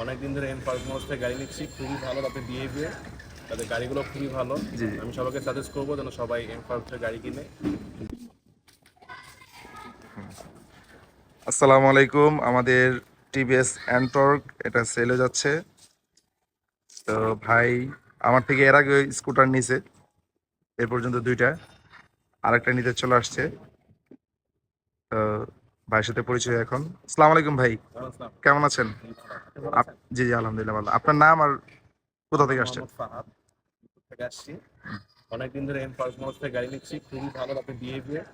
অনেকদিন ধরে M performance থেকে গাড়ি নিচ্ছি, খুবই ভালো তাদের বিহেভিয়ার, তাদের গাড়িগুলো খুবই ভালো। জি আমি সবাইকে সাজেস্ট করবো যেন সবাই এম পারফরমেন্সের গাড়ি কিনে। আসসালামু আলাইকুম। আমাদের টিভিএস অ্যান্টর্ক এটা সেলে যাচ্ছে। তো ভাই আমার থেকে এর আগে স্কুটার নিছে, এ পর্যন্ত দুইটা, আরেকটা নিতে চলে আসছে। তো ভাইয়ের সাথে পরিচয় এখন। আসসালামু আলাইকুম ভাই, কেমন আছেন? জি জি আলহামদুলিল্লাহ ভালো। আপনার নাম আর কোথা আমার নাম থেকে আসছেন? মোহাম্মদ ফাহাদ, থেকে আসছি। অনেকদিন ধরে এম পারফরমেন্স থেকে গাড়ি নিচ্ছি, খুবই ভালো তাদের বিহেভিয়ার,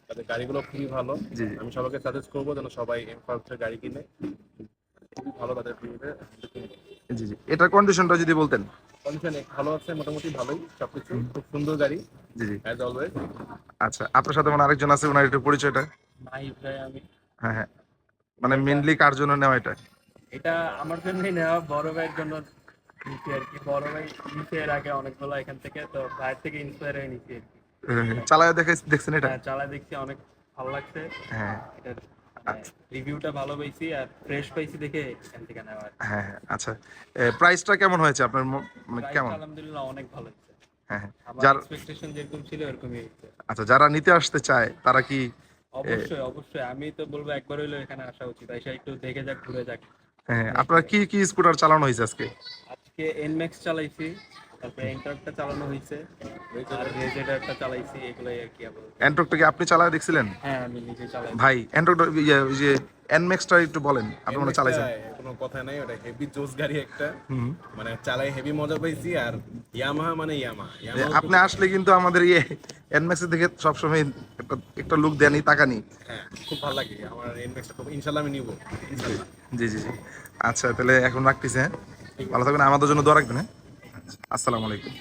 তাদের গাড়িগুলো খুবই ভালো। জি আমি সবাইকে সাজেস্ট করবো যেন সবাই এম পারফরমেন্সের গাড়ি কিনে, খুবই ভালো তাদের বিহেভিয়ার। জি জি এটার কন্ডিশনটা যদি বলতেন। কন্ডিশন ভালো আছে, মোটামুটি ভালোই সবকিছু, খুব সুন্দর গাড়ি জি জি অ্যাজ অলওয়েজ। আচ্ছা, আপনার সাথে মানে আরেকজন আছে, ওনার একটু পরিচয়টা। নাই ভাই, আমি হ্যাঁ হ্যাঁ, মানে মেনলি কার জন্য নেওয়া এটা? এটা আমার জন্যই নেওয়া, বড় ভাইয়ের জন্য নিচ্ছি আর কি। বড় ভাই নিচে এর আগে অনেকগুলো এখান থেকে, তো ভাইয়ের থেকে ইন্সপায়ার হয়ে নিচ্ছি আর কি। চালায় দেখছেন এটা? হ্যাঁ, চালা দেখছি, অনেক ভালো লাগছে। হ্যাঁ এটার আচ্ছা রিভিউটা ভালো পাইছি আর ফ্রেশ পাইছি দেখে এখান থেকে নেওয়া আর কি। হ্যাঁ হ্যাঁ আচ্ছা, প্রাইসটা কেমন হয়েছে আপনার মানে প্রাইসটা কেমন? আলহামদুলিল্লাহ অনেক ভালো হচ্ছে, হ্যাঁ হ্যাঁ আমার যার এক্সপেকটেশন যেরকম ছিল এরকমই হচ্ছে। আচ্ছা, যারা নিতে আসতে চায় তারা কি এ, অবশ্যই অবশ্যই, আমি তো বলবো একবার হইলো এখানে আসা উচিত, এসে একটু দেখে যাক, ঘুরে যাক। হ্যাঁ আপনার কি কি স্কুটার চালানো হয়েছে আজকে? আজকে এনম্যাক্স চালাইছি, তারপরে এন্টারটা চালানো হয়েছে, আর রেজেডারটা চালাইছি, এগুলাই আর কি আপাতত। অ্যান্ট্রকটা কি আপনি চালায় দেখছিলেন? হ্যাঁ, আমি নিজে চালাইছি। ভাই অ্যান্ট্রকটা ওই যে এনম্যাক্সটা একটু বলেন, আপনি মনে হয় চালাইছেন। কোনো কথা নাই, ওটা হেভি জোস গাড়ি একটা, হুম। মানে চালাই হেভি মজা পাইছি। আর ইয়ামাহা মানে ইয়ামাহা ইয়ামাহা আপনি আসলে কিন্তু আমাদের এনম্যাক্সের দিকে সবসময় একটা একটা লুক দেনই, তাকানি। হ্যাঁ, খুব ভালো লাগে আমার এনম্যাক্সটা, খুব ইনশাল্লাহ আমি নিবো ইনশাল্লাহ। জি জি জি আচ্ছা, তাহলে এখন রাখতেছি। হ্যাঁ, ভালো থাকবেন, আমাদের জন্য দোয়া রাখবেন। হ্যাঁ, আসসালামু আলাইকুম।